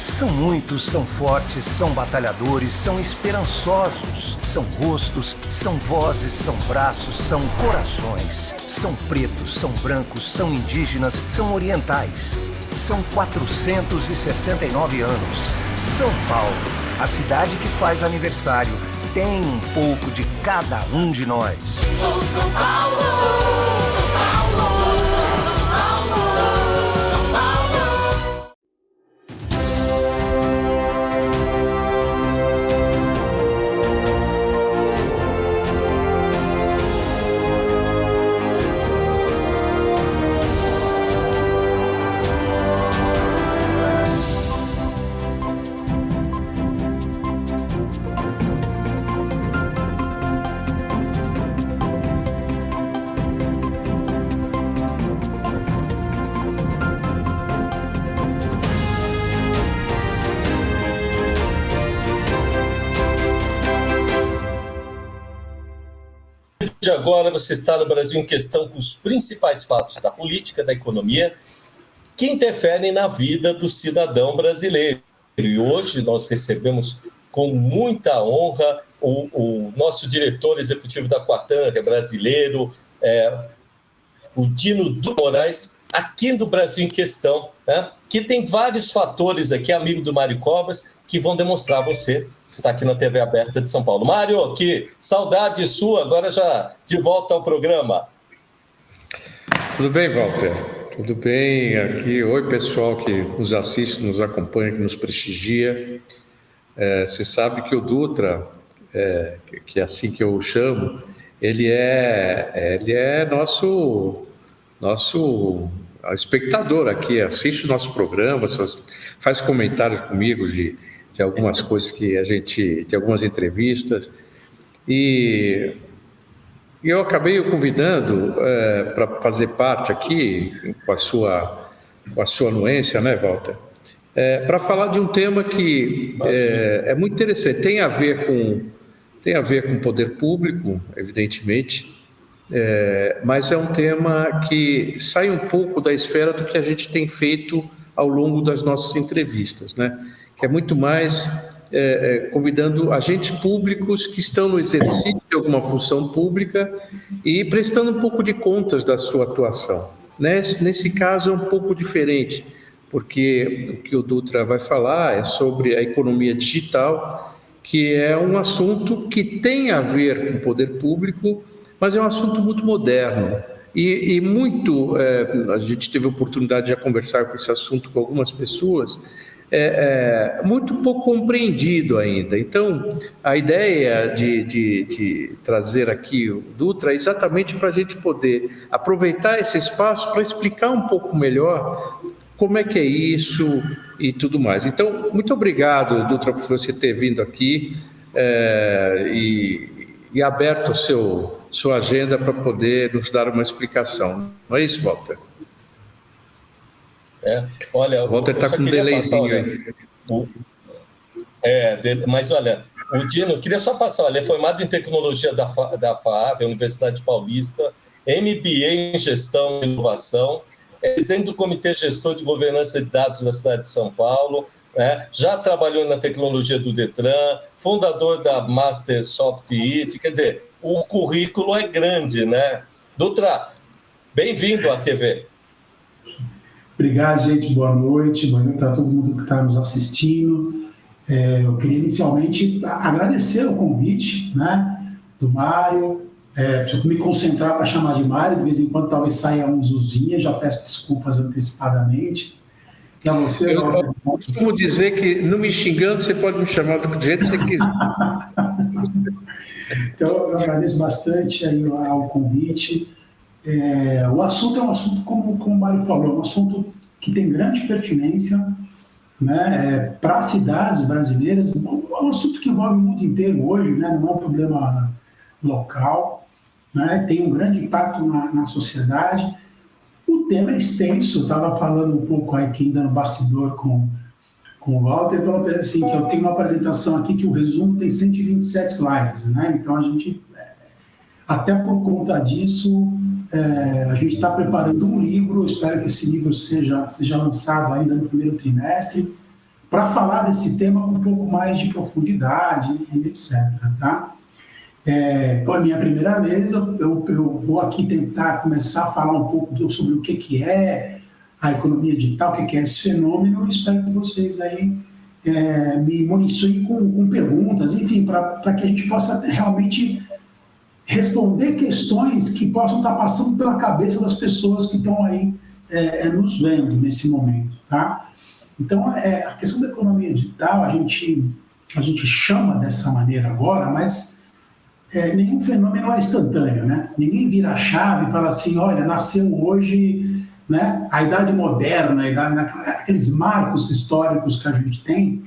São muitos, são fortes, são batalhadores, são esperançosos, são rostos, são vozes, são braços, são corações. São pretos, são brancos, são indígenas, são orientais. São 469 anos. São Paulo, a cidade que faz aniversário, tem um pouco de cada um de nós. Sou São Paulo, sou São Paulo, sou São Paulo, sou São Paulo. De agora você está no Brasil em Questão com os principais fatos da política, da economia, que interferem na vida do cidadão brasileiro. E hoje nós recebemos com muita honra o nosso diretor executivo da Coatan, que é brasileiro, o Dino do Moraes, aqui do Brasil em Questão, né? Que tem vários fatores aqui, amigo do Mário Covas, que vão demonstrar a você que está aqui na TV aberta de São Paulo. Mário, que saudade sua, agora já de volta ao programa. Tudo bem, Walter? Tudo bem aqui. Oi, pessoal que nos assiste, nos acompanha, que nos prestigia. Você sabe que o Dutra, que é assim que eu o chamo, ele é nosso espectador aqui, assiste o nosso programa, faz comentários comigo de algumas coisas que de algumas entrevistas, e eu acabei o convidando para fazer parte aqui, com a sua anuência, né, Walter? Para falar de um tema que é muito interessante, tem a ver com o poder público, evidentemente, mas é um tema que sai um pouco da esfera do que a gente tem feito ao longo das nossas entrevistas, né? Que é muito mais convidando agentes públicos que estão no exercício de alguma função pública e prestando um pouco de contas da sua atuação. Nesse caso é um pouco diferente, porque o que o Dutra vai falar é sobre a economia digital, que é um assunto que tem a ver com o poder público, mas é um assunto muito moderno. E muito, a gente teve a oportunidade de conversar com esse assunto com algumas pessoas, muito pouco compreendido ainda. Então, a ideia de trazer aqui o Dutra é exatamente para a gente poder aproveitar esse espaço para explicar um pouco melhor como é que é isso e tudo mais. Então, muito obrigado, Dutra, por você ter vindo aqui e aberto sua agenda para poder nos dar uma explicação. Não é isso, Walter? Olha, o Walter está com um delayzinho aí. Mas olha, o Dino, queria só passar, ele é formado em tecnologia da FAAP, Universidade Paulista, MBA em gestão e inovação, é presidente do Comitê Gestor de Governança de Dados da cidade de São Paulo, né? Já trabalhou na tecnologia do Detran, fundador da Master Soft IT, quer dizer, o currículo é grande, né? Dutra, bem-vindo à TV. Obrigado, gente. Boa noite para todo mundo que está nos assistindo. Eu queria inicialmente agradecer o convite, né, do Mário, Preciso me concentrar para chamar de Mário, de vez em quando talvez saia um Zuzinha, já peço desculpas antecipadamente. Para você, eu costumo dizer que, não me xingando, você pode me chamar do jeito que você quiser. Então, eu agradeço bastante aí ao convite. O assunto é um assunto, como o Mário falou, um assunto que tem grande pertinência, né, para as cidades brasileiras. É um assunto que envolve o mundo inteiro hoje, né, não é um problema local, né, tem um grande impacto na sociedade. O tema é extenso, eu estava falando um pouco aqui ainda no bastidor com o Walter, ele falou assim, que eu tenho uma apresentação aqui que o resumo tem 127 slides, né? Então a gente, até por conta disso, a gente está preparando um livro, eu espero que esse livro seja lançado ainda no primeiro trimestre, para falar desse tema com um pouco mais de profundidade, etc. Tá? A minha primeira vez, eu vou aqui tentar começar a falar um pouco sobre o que é a economia digital, o que é esse fenômeno. Eu espero que vocês aí me municiem com perguntas, enfim, para que a gente possa realmente responder questões que possam estar passando pela cabeça das pessoas que estão aí nos vendo nesse momento, tá? Então, a questão da economia digital, a gente chama dessa maneira agora, mas nenhum fenômeno é instantâneo, né? Ninguém vira a chave e fala assim, olha, nasceu hoje, né, a idade moderna, aqueles marcos históricos que a gente tem,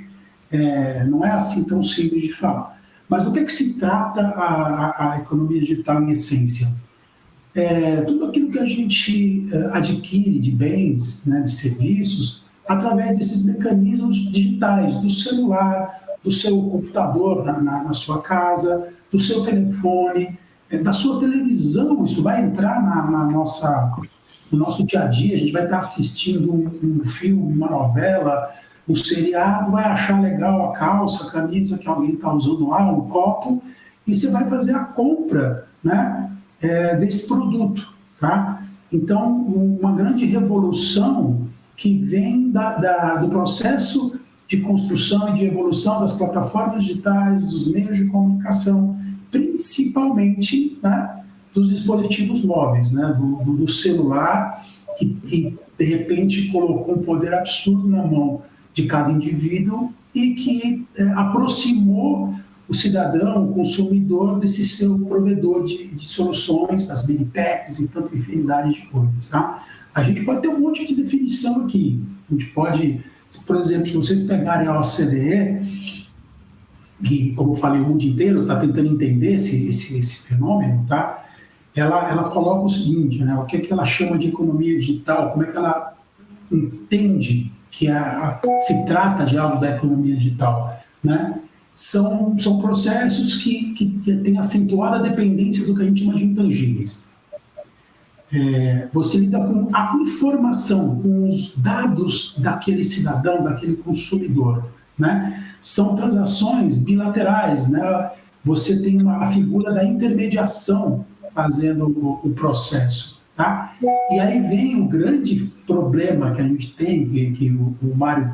não é assim tão simples de falar. Mas do que se trata a economia digital em essência? Tudo aquilo que a gente adquire de bens, né, de serviços, através desses mecanismos digitais, do celular, do seu computador na sua casa, do seu telefone, da sua televisão. Isso vai entrar no nosso dia a dia. A gente vai estar assistindo um filme, uma novela, um seriado, vai achar legal a calça, a camisa que alguém está usando lá, um copo, e você vai fazer a compra, né, desse produto. Tá? Então, uma grande revolução que vem do processo de construção e de evolução das plataformas digitais, dos meios de comunicação, principalmente, né, dos dispositivos móveis, né, do celular, que de repente colocou um poder absurdo na mão de cada indivíduo e que aproximou o cidadão, o consumidor, desse seu provedor de soluções, das big techs e tanta infinidade de coisas. Tá? A gente pode ter um monte de definição aqui. A gente pode, por exemplo, se vocês pegarem a OCDE, que, como eu falei, o mundo inteiro está tentando entender esse fenômeno, tá? Ela coloca o seguinte, né? O que ela chama de economia digital, como é que ela entende que se trata de algo da economia digital, né? São processos que têm acentuada dependência do que a gente chama de intangíveis. Você lida com a informação, com os dados daquele cidadão, daquele consumidor, né? São transações bilaterais, né? Você tem a figura da intermediação fazendo o processo, tá? E aí vem o grande problema que a gente tem, que o Mário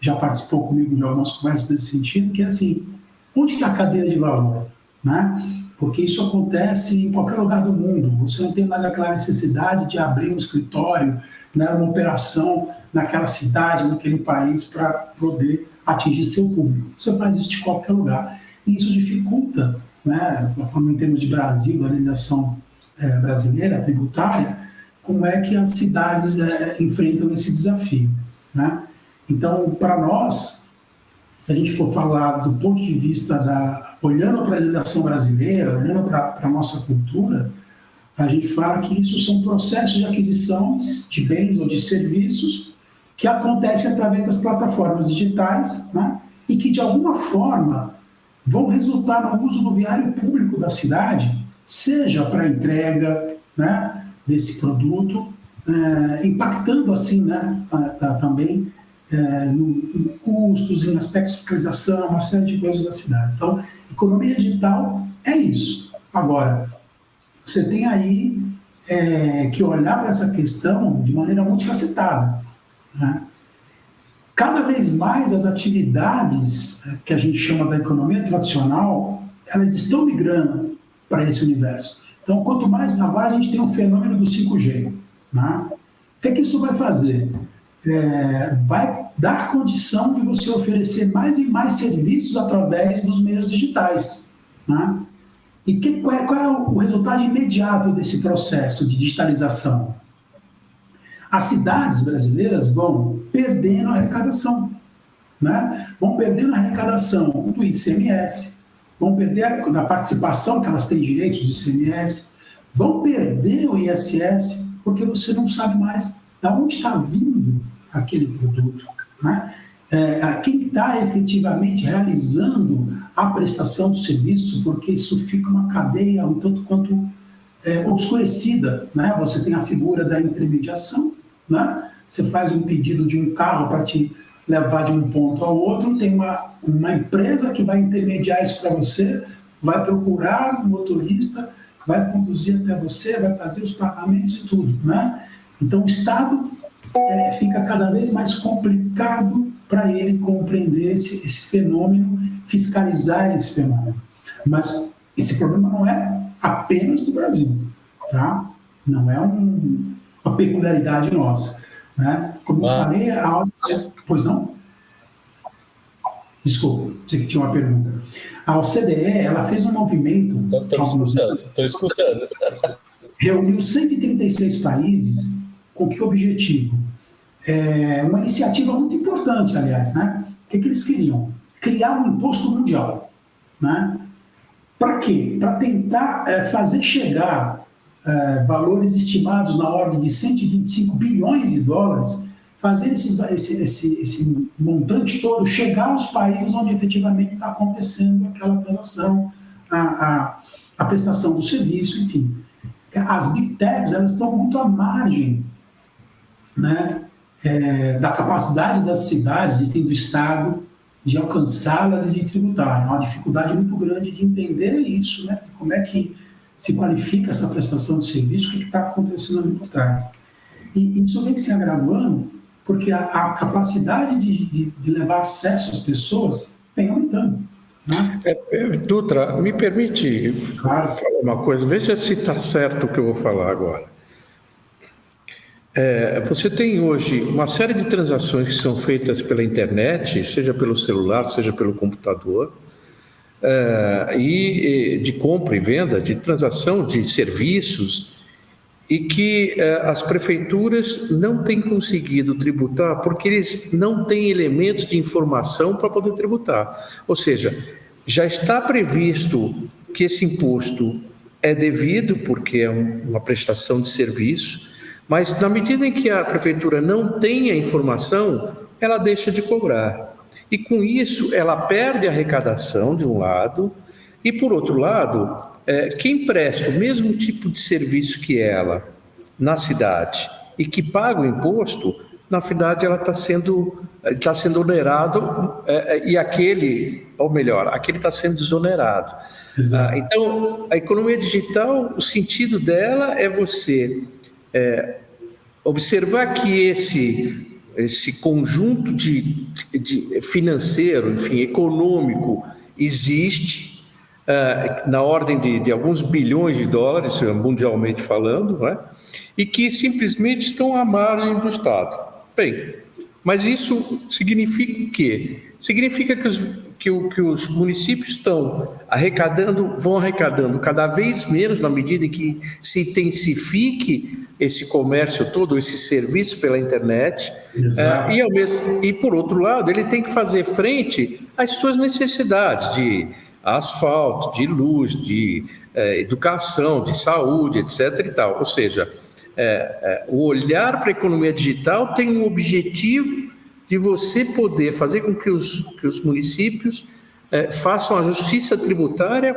já participou comigo de algumas conversas nesse sentido, que é assim, onde está a cadeia de valor, né? Porque isso acontece em qualquer lugar do mundo. Você não tem mais aquela necessidade de abrir um escritório, né, uma operação naquela cidade, naquele país, para poder atingir seu público. Você faz isso de qualquer lugar. E isso dificulta, né, em termos de Brasil, da legislação brasileira, tributária, como é que as cidades enfrentam esse desafio, né? Então, para nós, se a gente for falar do ponto de vista olhando para a legislação brasileira, olhando para a nossa cultura, a gente fala que isso são processos de aquisições de bens ou de serviços que acontecem através das plataformas digitais, né? E que, de alguma forma, vão resultar no uso do viário público da cidade, seja para entrega, né, desse produto, impactando assim, né, também em custos, em aspectos de fiscalização, uma série de coisas da cidade. Então, economia digital é isso. Agora, você tem aí que olhar para essa questão de maneira multifacetada, né? Cada vez mais as atividades que a gente chama da economia tradicional, elas estão migrando para esse universo. Então, quanto mais agora a gente tem um fenômeno do 5G, né? O que isso vai fazer? Vai dar condição de você oferecer mais e mais serviços através dos meios digitais, né? E qual é o resultado imediato desse processo de digitalização? As cidades brasileiras vão perdendo a arrecadação, né? Vão perdendo a arrecadação do ICMS, vão perder a participação que elas têm direito de ICMS, vão perder o ISS, porque você não sabe mais de onde está vindo aquele produto, né? Quem está efetivamente realizando a prestação do serviço, porque isso fica uma cadeia um tanto quanto obscurecida, né? Você tem a figura da intermediação, né? Você faz um pedido de um carro para te levar de um ponto ao outro, tem uma empresa que vai intermediar isso para você, vai procurar um motorista, vai conduzir até você, vai fazer os pagamentos e tudo, né? Então o Estado fica cada vez mais complicado para ele compreender esse fenômeno, fiscalizar esse fenômeno. Mas esse problema não é apenas do Brasil, tá? Não é uma peculiaridade nossa, né? Como eu falei, pois não? Desculpa, sei que tinha uma pergunta. A OCDE, ela fez um movimento... Estou escutando. Reuniu 136 países com que objetivo? Uma iniciativa muito importante, aliás, né? O que eles queriam? Criar um imposto mundial, né? Para quê? Para tentar fazer chegar valores estimados na ordem de 125 bilhões de dólares, fazer esse montante todo chegar aos países onde efetivamente está acontecendo aquela transação, a prestação do serviço, enfim. As Big Techs, elas estão muito à margem, né, da capacidade das cidades, enfim, do Estado, de alcançá-las e de tributar. É uma dificuldade muito grande de entender isso, né? Como é que se qualifica essa prestação de serviço, o que está acontecendo ali por trás. E isso vem se agravando porque a capacidade de levar acesso às pessoas vem aumentando, né? Dutra, me permite falar uma coisa, veja se está certo o que eu vou falar agora. Você tem hoje uma série de transações que são feitas pela internet, seja pelo celular, seja pelo computador, e de compra e venda, de transação de serviços, e que as prefeituras não têm conseguido tributar porque eles não têm elementos de informação para poder tributar. Ou seja, já está previsto que esse imposto é devido porque é uma prestação de serviço, mas na medida em que a prefeitura não tem a informação, ela deixa de cobrar. E com isso, ela perde a arrecadação, de um lado, e por outro lado, quem presta o mesmo tipo de serviço que ela na cidade e que paga o imposto, na verdade ela está sendo onerado, e aquele está sendo desonerado. Então, a economia digital, o sentido dela é você observar que esse conjunto de financeiro, enfim, econômico, existe na ordem de alguns bilhões de dólares, mundialmente falando, não é? E que simplesmente estão à margem do Estado. Bem, mas isso significa o quê? Significa que os municípios vão arrecadando cada vez menos na medida em que se intensifique esse comércio todo, esse serviço pela internet, e por outro lado, ele tem que fazer frente às suas necessidades de asfalto, de luz, de educação, de saúde, etc. e tal. Ou seja, o olhar para a economia digital tem um objetivo de você poder fazer com que os municípios façam a justiça tributária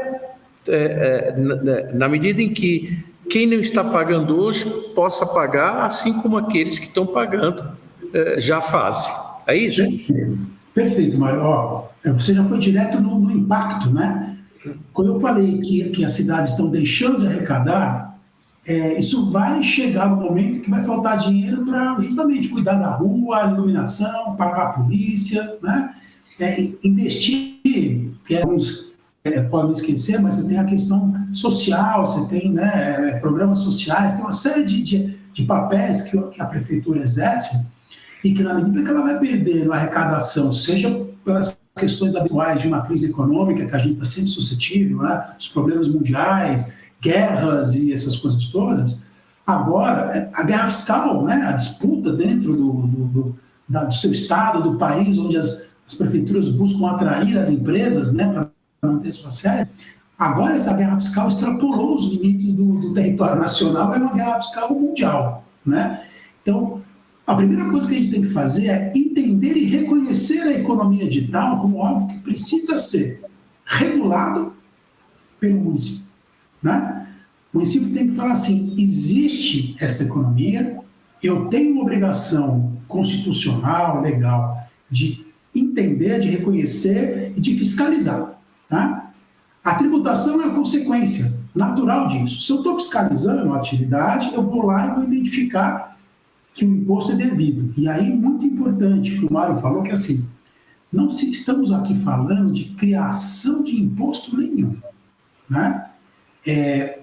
na medida em que quem não está pagando hoje possa pagar, assim como aqueles que estão pagando já fazem. É isso? Perfeito, Mário. Você já foi direto no impacto, né? Quando eu falei que as cidades estão deixando de arrecadar, isso vai chegar no momento que vai faltar dinheiro para justamente cuidar da rua, iluminação, pagar a polícia, né? Investir, que alguns podem esquecer, mas você tem a questão social, você tem, né, programas sociais, tem uma série de papéis que a prefeitura exerce e que, na medida que ela vai perdendo a arrecadação, seja pelas questões habituais de uma crise econômica, que a gente está sempre suscetível, né, os problemas mundiais, guerras e essas coisas todas, agora, a guerra fiscal, né, a disputa dentro do seu estado, do país, onde as prefeituras buscam atrair as empresas, né, para manter sua sede, agora essa guerra fiscal extrapolou os limites do território nacional, é uma guerra fiscal mundial, né? Então, a primeira coisa que a gente tem que fazer é entender e reconhecer a economia digital como algo que precisa ser regulado pelo município, né? O município tem que falar assim, existe esta economia, eu tenho uma obrigação constitucional, legal, de entender, de reconhecer e de fiscalizar. Tá? A tributação é a consequência natural disso. Se eu estou fiscalizando a atividade, eu vou lá e vou identificar que o imposto é devido. E aí, muito importante, que o Mário falou, que assim, não estamos aqui falando de criação de imposto nenhum. Né?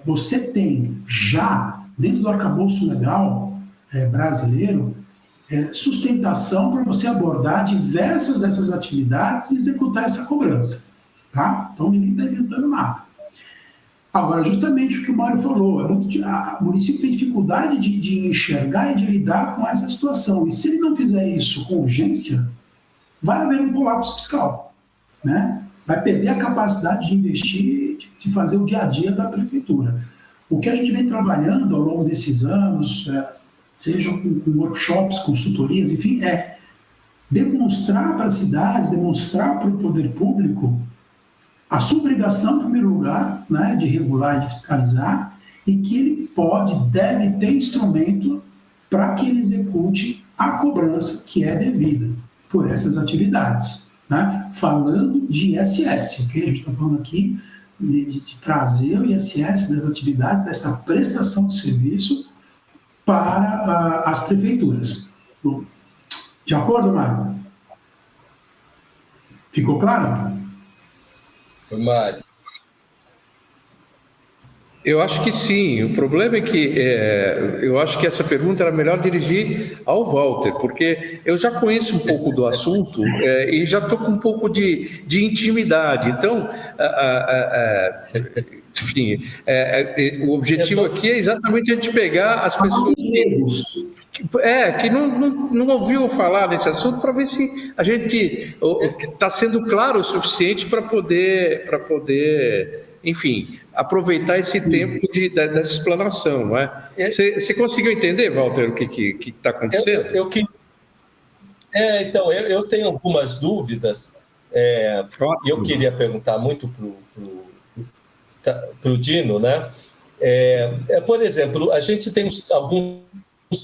Você tem já, dentro do arcabouço legal brasileiro, sustentação para você abordar diversas dessas atividades e executar essa cobrança. Tá? Então, ninguém está inventando nada. Agora, justamente o que o Mário falou, o município tem dificuldade de enxergar e de lidar com essa situação. E se ele não fizer isso com urgência, vai haver um colapso fiscal. Né? Vai perder a capacidade de investir, de fazer o dia a dia da prefeitura. O que a gente vem trabalhando ao longo desses anos, seja com workshops, consultorias, enfim, é demonstrar para as cidades, demonstrar para o poder público a sua obrigação, em primeiro lugar, né, de regular e de fiscalizar, e que ele deve ter instrumento para que ele execute a cobrança que é devida por essas atividades. Né? Falando de ISS, ok? A gente está falando aqui de trazer o ISS das atividades, dessa prestação de serviço para as prefeituras. Bom, de acordo, Mário? Ficou claro? Mário. Eu acho que sim. O problema é que eu acho que essa pergunta era melhor dirigir ao Walter, porque eu já conheço um pouco do assunto e já estou com um pouco de intimidade. Então, enfim, o objetivo aqui é exatamente a gente pegar as pessoas que não ouviu falar nesse assunto, para ver se a gente está sendo claro o suficiente para poder, enfim, aproveitar esse tempo dessa explanação, não é? Você conseguiu entender, Walter, o que está acontecendo? Então, eu tenho algumas dúvidas, e eu queria perguntar muito para o Dino, né? Por exemplo, a gente tem alguns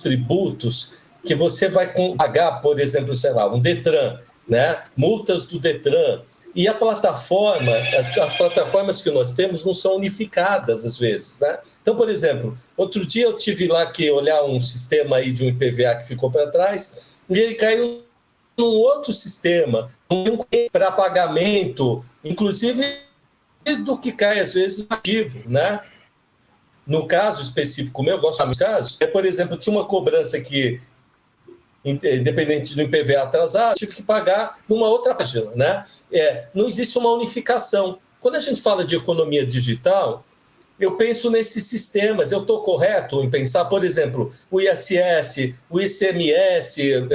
tributos que você vai pagar, por exemplo, sei lá, um Detran, né? Multas do Detran. E a plataforma, as plataformas que nós temos não são unificadas às vezes, né? Então, por exemplo, outro dia eu tive lá que olhar um sistema aí de um IPVA que ficou para trás e ele caiu num outro sistema, para pagamento, inclusive do que cai às vezes no arquivo, né? No caso específico meu, eu gosto dos casos, por exemplo, tinha uma cobrança que, independente do IPVA atrasado, tive que pagar numa outra página, né? Não existe uma unificação. Quando a gente fala de economia digital, eu penso nesses sistemas. Eu estou correto em pensar, por exemplo, o ISS, o ICMS,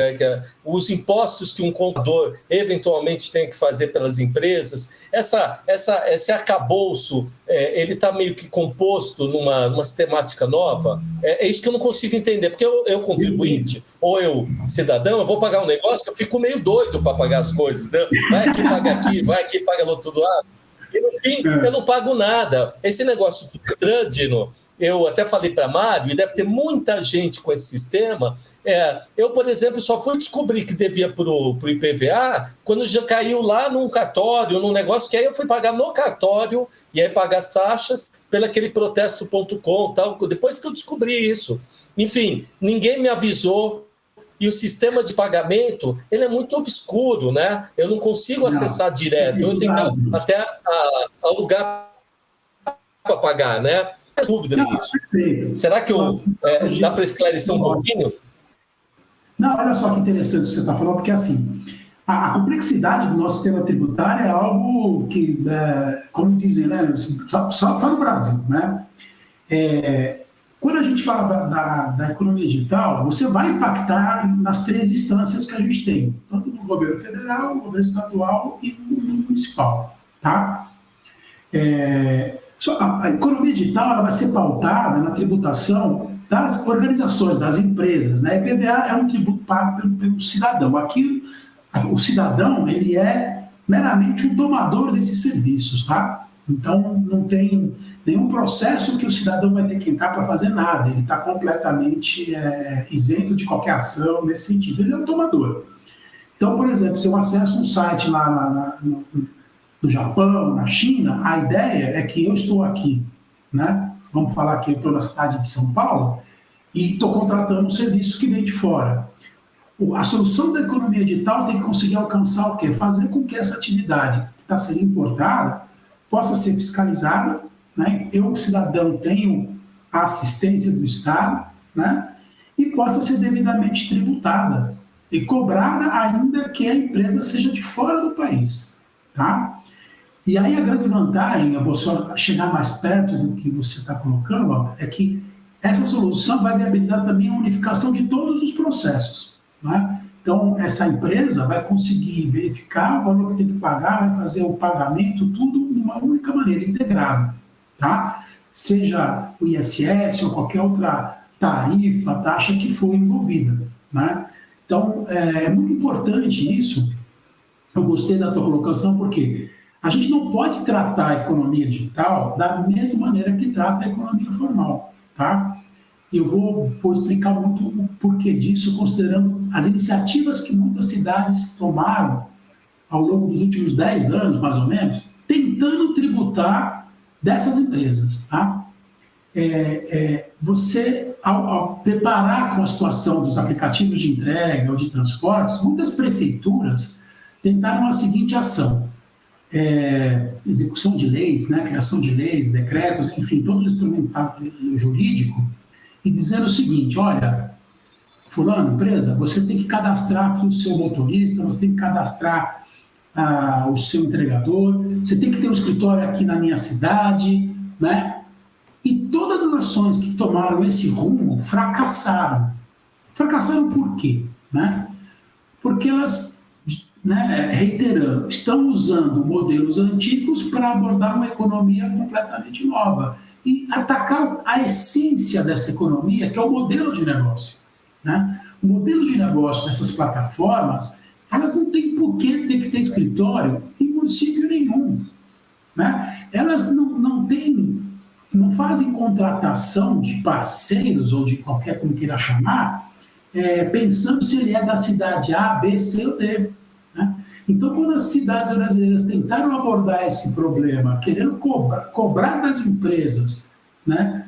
os impostos que um contador eventualmente tem que fazer pelas empresas. Esse arcabouço, ele está meio que composto numa sistemática nova. É isso que eu não consigo entender, porque eu contribuinte, ou eu cidadão, eu vou pagar um negócio, eu fico meio doido para pagar as coisas, né? Vai aqui, paga aqui, vai aqui, paga no outro lado. E, no fim, eu não pago nada. Esse negócio do Detran, Dino, eu até falei para Mário, e deve ter muita gente com esse sistema. Eu, por exemplo, só fui descobrir que devia para o IPVA quando já caiu lá num cartório, num negócio que aí eu fui pagar no cartório e aí pagar as taxas pelo aquele protesto.com, tal, depois que eu descobri isso. Enfim, ninguém me avisou e o sistema de pagamento ele é muito obscuro, né? Eu não consigo acessar direto, eu tenho que até alugar para pagar, né? Não dúvida nisso. Será que dá para esclarecer um pouquinho? Não, olha só que interessante o que você está falando, porque assim, a complexidade do nosso sistema tributário é algo que, como dizem, né, só no Brasil, né? Quando a gente fala da economia digital, você vai impactar nas 3 instâncias que a gente tem, tanto no governo federal, no governo estadual e no municipal, tá? A economia digital ela vai ser pautada na tributação das organizações, das empresas, né? IPVA é um tributo pago pelo cidadão. Aqui, o cidadão, ele é meramente um tomador desses serviços, tá? Então, não tem nenhum processo que o cidadão vai ter que entrar para fazer nada. Ele está completamente isento de qualquer ação nesse sentido. Ele é um tomador. Então, por exemplo, se eu acesso um site lá no Japão, na China, a ideia é que eu estou aqui, né? Vamos falar que eu estou na cidade de São Paulo e estou contratando um serviço que vem de fora. A solução da economia digital tem que conseguir alcançar o quê? Fazer com que essa atividade que está sendo importada possa ser fiscalizada, né? Eu, cidadão, tenho a assistência do Estado, né? E possa ser devidamente tributada e cobrada ainda que a empresa seja de fora do país, tá? E aí a grande vantagem, eu vou só chegar mais perto do que você está colocando, é que essa solução vai viabilizar também a unificação de todos os processos, né? Então, essa empresa vai conseguir verificar o valor que tem que pagar, vai fazer o pagamento, tudo numa única maneira, integrado, tá? Seja o ISS ou qualquer outra tarifa, taxa que for envolvida, né? Então, é muito importante isso. Eu gostei da tua colocação, porque a gente não pode tratar a economia digital da mesma maneira que trata a economia formal, tá? Eu vou explicar muito o porquê disso, considerando as iniciativas que muitas cidades tomaram ao longo dos últimos 10 anos, mais ou menos, tentando tributar dessas empresas, tá? Você, ao deparar com a situação dos aplicativos de entrega ou de transportes, muitas prefeituras tentaram a seguinte ação: execução de leis, né, criação de leis, decretos, enfim, todo o instrumento jurídico, e dizendo o seguinte: olha, fulano, empresa, você tem que cadastrar aqui o seu motorista, você tem que cadastrar o seu entregador, você tem que ter um escritório aqui na minha cidade, né? E todas as ações que tomaram esse rumo fracassaram. Fracassaram por quê? Né? Porque elas, né, reiterando, estão usando modelos antigos para abordar uma economia completamente nova e atacar a essência dessa economia, que é o modelo de negócio, né? O modelo de negócio dessas plataformas, elas não têm por que ter que ter escritório em município nenhum, né? Elas não fazem contratação de parceiros ou de qualquer, como queira chamar, pensando se ele é da cidade A, B, C ou D, né? Então, quando as cidades brasileiras tentaram abordar esse problema, querendo cobrar das empresas, né,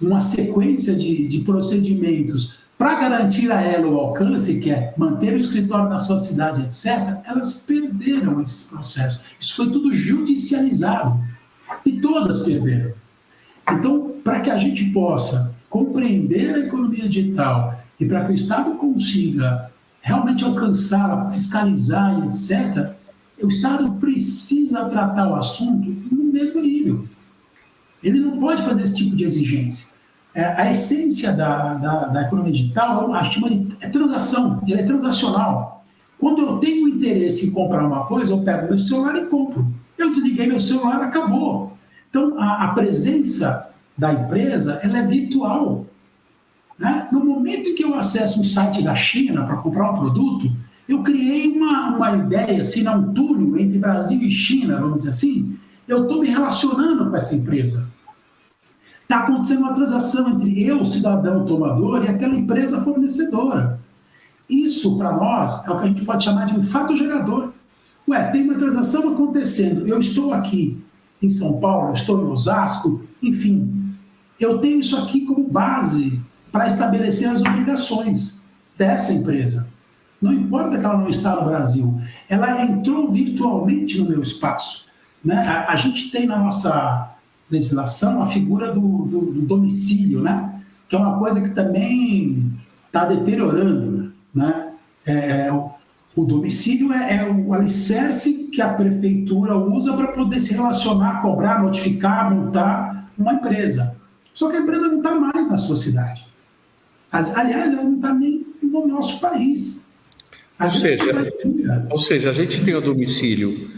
uma sequência de procedimentos para garantir a ela o alcance, que é manter o escritório na sua cidade, etc., elas perderam esses processos. Isso foi tudo judicializado e todas perderam. Então, para que a gente possa compreender a economia digital e para que o Estado consiga realmente alcançá-la, fiscalizar, etc., o Estado precisa tratar o assunto no mesmo nível. Ele não pode fazer esse tipo de exigência. A essência da economia digital, a gente chama de transação, ele é transacional. Quando eu tenho interesse em comprar uma coisa, eu pego meu celular e compro. Eu desliguei meu celular, acabou. Então, a presença da empresa, ela é virtual, né? No momento em que eu acesso um site da China para comprar um produto, eu criei uma ideia, assim, um túnel entre Brasil e China, vamos dizer assim, eu estou me relacionando com essa empresa. Está acontecendo uma transação entre eu, cidadão tomador, e aquela empresa fornecedora. Isso, para nós, é o que a gente pode chamar de um fato gerador. Tem uma transação acontecendo, eu estou aqui em São Paulo, eu estou em Osasco, enfim, eu tenho isso aqui como base para estabelecer as obrigações. dessa empresa. Não importa que ela não está no Brasil, ela entrou virtualmente no meu espaço. Né? A gente tem na nossa legislação a figura do domicílio, né? Que é uma coisa que também está deteriorando. Né? O domicílio é o alicerce que a prefeitura usa para poder se relacionar, cobrar, notificar, multar uma empresa. Só que a empresa não está mais na sua cidade. Aliás, ela não está nem no nosso país. Ou seja, a gente tem o domicílio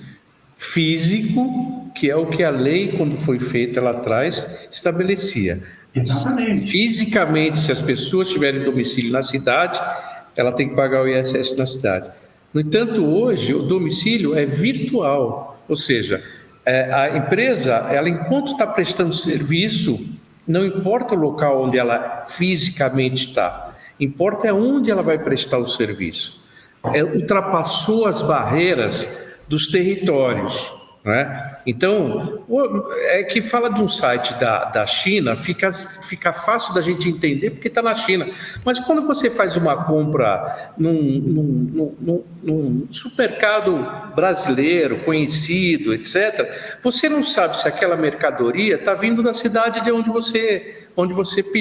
físico, que é o que a lei, quando foi feita lá atrás, estabelecia. Exatamente. Fisicamente, se as pessoas tiverem domicílio na cidade, ela tem que pagar o ISS na cidade. No entanto, hoje, o domicílio é virtual. Ou seja, a empresa, ela, enquanto está prestando serviço, não importa o local onde ela fisicamente está, importa é onde ela vai prestar o serviço. Ultrapassou as barreiras dos territórios. Né? Então, é que fala de um site da China, fica fácil da gente entender porque está na China. Mas quando você faz uma compra num supermercado brasileiro, conhecido, etc., você não sabe se aquela mercadoria está vindo da cidade de onde você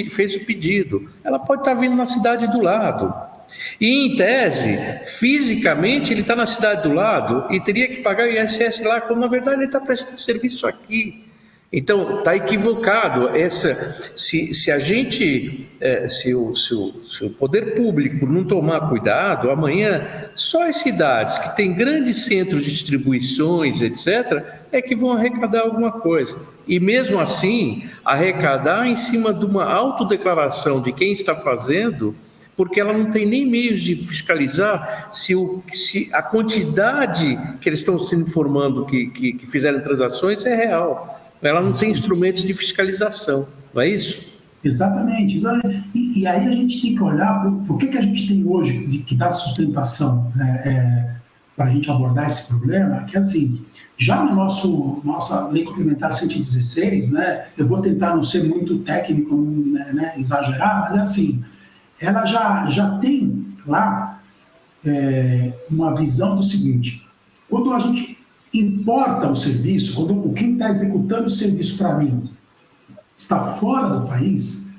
fez o pedido. Ela pode estar vindo na cidade do lado. E, em tese, fisicamente, ele está na cidade do lado e teria que pagar o ISS lá, quando, na verdade, ele está prestando serviço aqui. Então, está equivocado. Se o poder público não tomar cuidado, amanhã, só as cidades que têm grandes centros de distribuições, etc., é que vão arrecadar alguma coisa. E, mesmo assim, arrecadar em cima de uma autodeclaração de quem está fazendo, porque ela não tem nem meios de fiscalizar se a quantidade que eles estão se informando que fizeram transações é real. Ela não tem instrumentos de fiscalização, não é isso? Exatamente. E aí a gente tem que olhar por que a gente tem hoje que dá sustentação para a gente abordar esse problema, que assim, já na nossa Lei Complementar 116, né, eu vou tentar não ser muito técnico, né, exagerar, mas é assim, ela já tem lá uma visão do seguinte: quando a gente importa o serviço, quando quem está executando o serviço para mim está fora do país,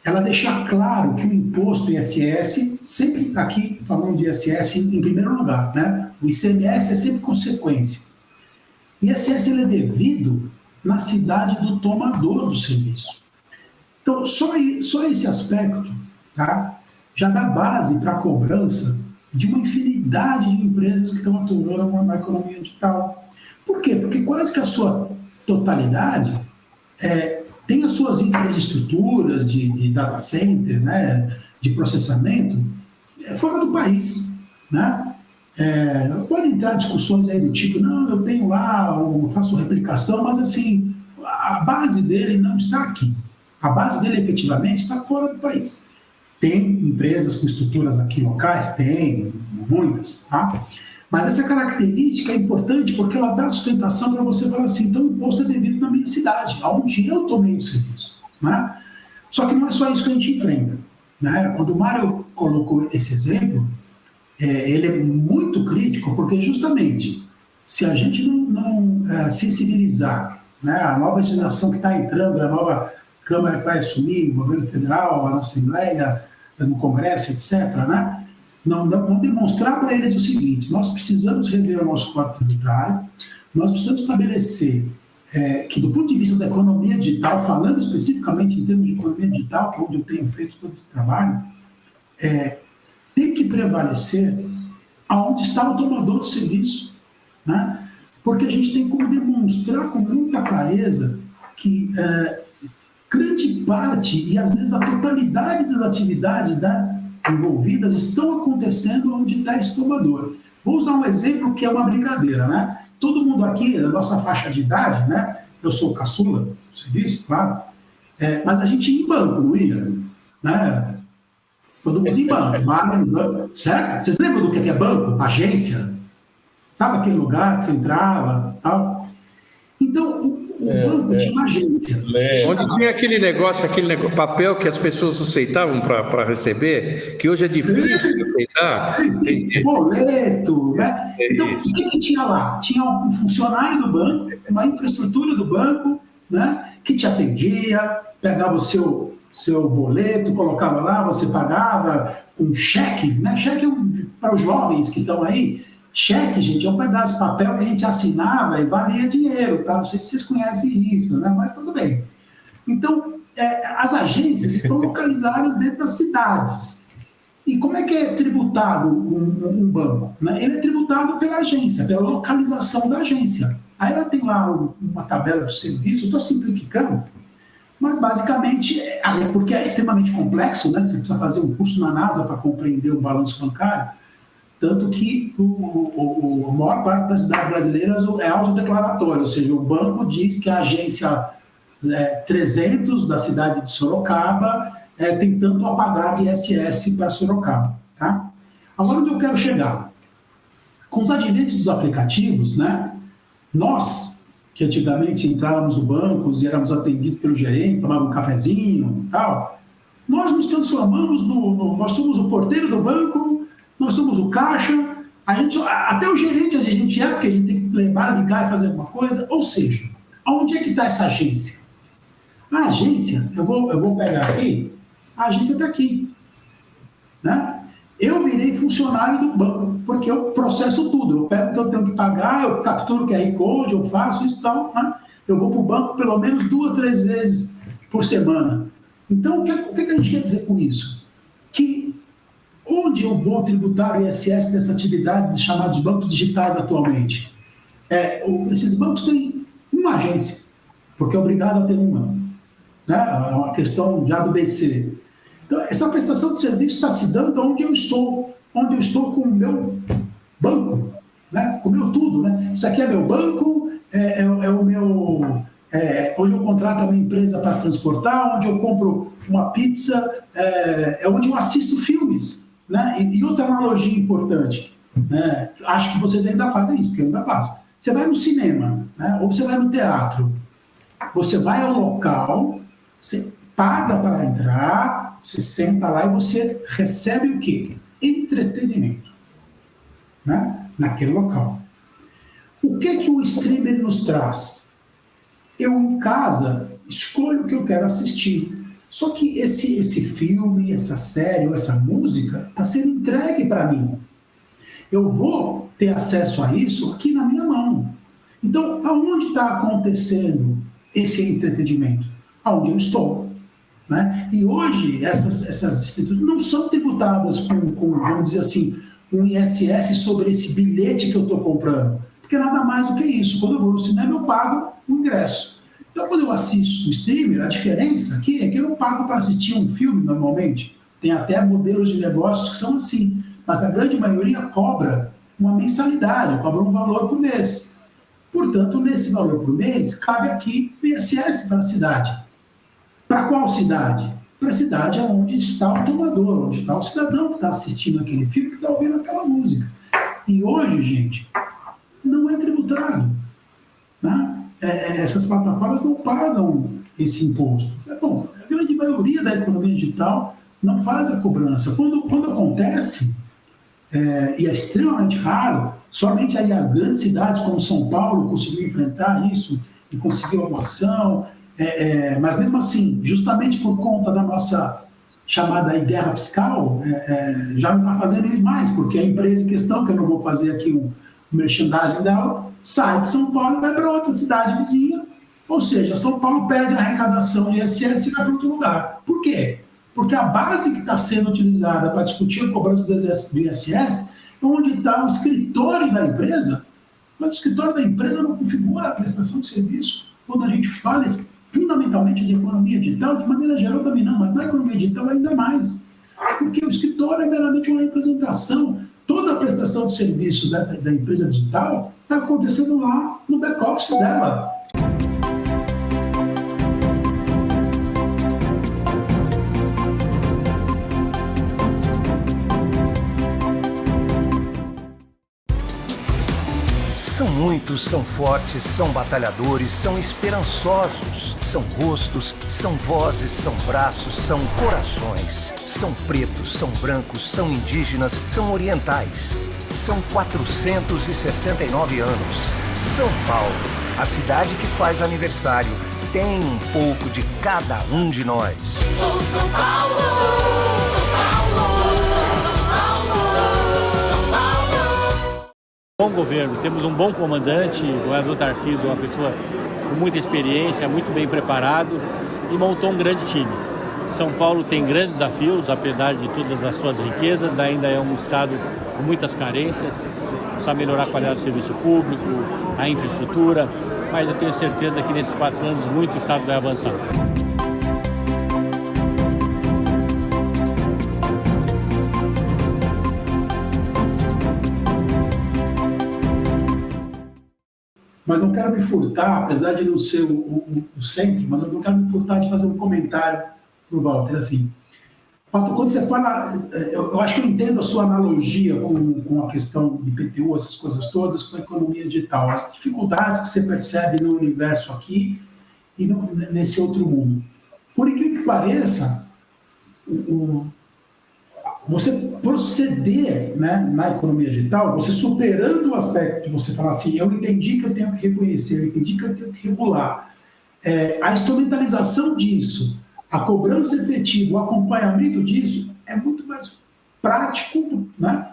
ela deixa claro que o imposto ISS, sempre aqui falando de ISS em primeiro lugar, né? O ICMS é sempre consequência. ISS ele é devido na cidade do tomador do serviço. Então, só esse aspecto, tá, já dá base para a cobrança de uma infinidade de empresas que estão atuando na economia digital. Por quê? Porque quase que a sua totalidade tem as suas infraestruturas de data center, né, de processamento, fora do país. Né? Pode entrar discussões aí do tipo, não, eu tenho lá, eu faço replicação, mas assim, a base dele não está aqui. A base dele efetivamente está fora do país. Tem empresas com estruturas aqui locais? Tem, muitas, tá? Mas essa característica é importante porque ela dá sustentação para você falar assim, então o imposto é devido na minha cidade, onde eu tomei o serviço. Né? Só que não é só isso que a gente enfrenta. Né? Quando o Mário colocou esse exemplo, ele é muito crítico porque justamente se a gente não sensibilizar, né, a nova legislação que está entrando, a nova Câmara que vai assumir, o governo federal, a Assembleia, no Congresso, etc., né? Não demonstrar para eles o seguinte: nós precisamos rever o nosso quadro tributário, nós precisamos estabelecer que, do ponto de vista da economia digital, falando especificamente em termos de economia digital, que é onde eu tenho feito todo esse trabalho, tem que prevalecer aonde está o tomador do serviço. Né? Porque a gente tem como demonstrar com muita clareza que grande parte, e às vezes a totalidade das atividades envolvidas estão acontecendo onde está esse tomador. Vou usar um exemplo que é uma brincadeira, né? Todo mundo aqui, da nossa faixa de idade, né? Eu sou caçula do serviço, claro, mas a gente ia em banco, não ia? Né? Todo mundo em banco, certo? Vocês lembram do que é banco? Agência? Sabe aquele lugar que você entrava, tal? Então, banco tinha uma agência. Onde tinha aquele negócio, papel que as pessoas aceitavam para receber, que hoje é difícil aceitar. Boleto, né? Então, o que tinha lá? Tinha um funcionário do banco, uma infraestrutura do banco, né, que te atendia, pegava o seu boleto, colocava lá, você pagava um cheque, né? Cheque para os jovens que estão aí. Cheque, gente, é um pedaço de papel que a gente assinava e valia dinheiro, tá? Não sei se vocês conhecem isso, né? Mas tudo bem. Então, as agências estão localizadas dentro das cidades. E como é que é tributado um banco? Né? Ele é tributado pela agência, pela localização da agência. Aí ela tem lá uma tabela de serviço, estou simplificando, mas basicamente, porque é extremamente complexo, né? Você precisa fazer um curso na NASA para compreender o balanço bancário. Tanto que a maior parte das cidades brasileiras é autodeclaratório, ou seja, o banco diz que a agência 300 da cidade de Sorocaba tem tanto a pagar de ISS para Sorocaba. Tá? Agora, onde eu quero chegar? Com os adventos dos aplicativos, né, nós, que antigamente entrávamos no banco e éramos atendidos pelo gerente, tomávamos um cafezinho e tal, nós nos transformamos nós somos o porteiro do banco, nós somos o caixa, até o gerente a gente é, porque a gente tem que levar, ligar e fazer alguma coisa. Ou seja, aonde é que está essa agência? A agência, eu vou pegar aqui, a agência está aqui. Né? Eu virei funcionário do banco, porque eu processo tudo. Eu pego o que eu tenho que pagar, eu capturo o QR Code, eu faço isso e tal. Né? Eu vou para o banco pelo menos 2, 3 vezes por semana. Então, o que a gente quer dizer com isso? Que onde eu vou tributar o ISS dessa atividade de chamados bancos digitais atualmente? Esses bancos têm uma agência, porque é obrigado a ter uma. Né? É uma questão já do BC. Então, essa prestação de serviço está se dando onde eu estou com o meu banco, né? Com o meu tudo. Né? Isso aqui é meu banco, é o meu... onde eu contrato a minha empresa para transportar, onde eu compro uma pizza, é onde eu assisto filmes. Né? E outra analogia importante, né? Acho que vocês ainda fazem isso, porque eu ainda faço. Você vai no cinema, né? Ou você vai no teatro, você vai ao local, você paga para entrar, você senta lá e você recebe o quê? Entretenimento, né? Naquele local. O que o streamer nos traz? Eu, em casa, escolho o que eu quero assistir. Só que esse filme, essa série ou essa música está sendo entregue para mim. Eu vou ter acesso a isso aqui na minha mão. Então, aonde está acontecendo esse entretenimento? Aonde eu estou. Né? E hoje, essas instituições não são tributadas com, vamos dizer assim, um ISS sobre esse bilhete que eu estou comprando. Porque nada mais do que isso. Quando eu vou no cinema, eu pago o ingresso. Então, quando eu assisto o streamer, a diferença aqui é que eu não pago para assistir um filme normalmente. Tem até modelos de negócios que são assim. Mas a grande maioria cobra uma mensalidade, cobra um valor por mês. Portanto, nesse valor por mês, cabe aqui o ISS para a cidade. Para qual cidade? Para a cidade onde está o tomador, onde está o cidadão que está assistindo aquele filme, que está ouvindo aquela música. E hoje, gente, não é tributado. Né? Essas plataformas não pagam esse imposto. Bom, a grande maioria da economia digital não faz a cobrança. Quando acontece, e é extremamente raro, somente aí as grandes cidades como São Paulo conseguiu enfrentar isso e conseguiu uma ação, mas mesmo assim, justamente por conta da nossa chamada aí guerra fiscal, já não está fazendo isso mais, porque a empresa em questão, que eu não vou fazer aqui o merchandising dela, sai de São Paulo e vai para outra cidade vizinha, ou seja, São Paulo perde a arrecadação de ISS e vai para outro lugar. Por quê? Porque a base que está sendo utilizada para discutir a cobrança do ISS é onde está o escritório da empresa, mas o escritório da empresa não configura a prestação de serviço. Quando a gente fala fundamentalmente de economia digital, de maneira geral também não, mas na economia digital ainda mais, porque o escritório é meramente uma representação. Toda a prestação de serviço da empresa digital está acontecendo lá no back-office dela. São muitos, são fortes, são batalhadores, são esperançosos, são rostos, são vozes, são braços, são corações. São pretos, são brancos, são indígenas, são orientais. São 469 anos. São Paulo, a cidade que faz aniversário, tem um pouco de cada um de nós. Sou São Paulo, sou São Paulo, sou São Paulo, sou São Paulo. Bom governo, temos um bom comandante, o governador Tarcísio, uma pessoa com muita experiência, muito bem preparado e montou um grande time. São Paulo tem grandes desafios, apesar de todas as suas riquezas, ainda é um estado com muitas carências, precisa melhorar a qualidade do serviço público, a infraestrutura, mas eu tenho certeza que nesses 4 anos muito o estado vai avançar. Mas não quero me furtar, apesar de não ser o centro, mas eu não quero me furtar de fazer um comentário para o Walter, assim. Walter, quando você fala, eu acho que eu entendo a sua analogia com a questão de IPTU, essas coisas todas, com a economia digital, as dificuldades que você percebe no universo aqui e nesse outro mundo. Por incrível que pareça, você proceder, né, na economia digital, você superando o aspecto de você falar assim, eu entendi que eu tenho que reconhecer, eu entendi que eu tenho que regular. A instrumentalização disso, a cobrança efetiva, o acompanhamento disso é muito mais prático, né,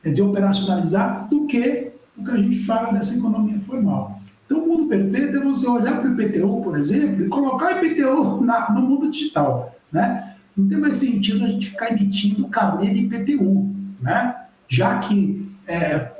de operacionalizar do que o que a gente fala dessa economia formal. Então, o mundo perfeito é você olhar para o IPTU, por exemplo, e colocar o IPTU no mundo digital, né? Não tem mais sentido a gente ficar emitindo carnê de IPTU, né? Já que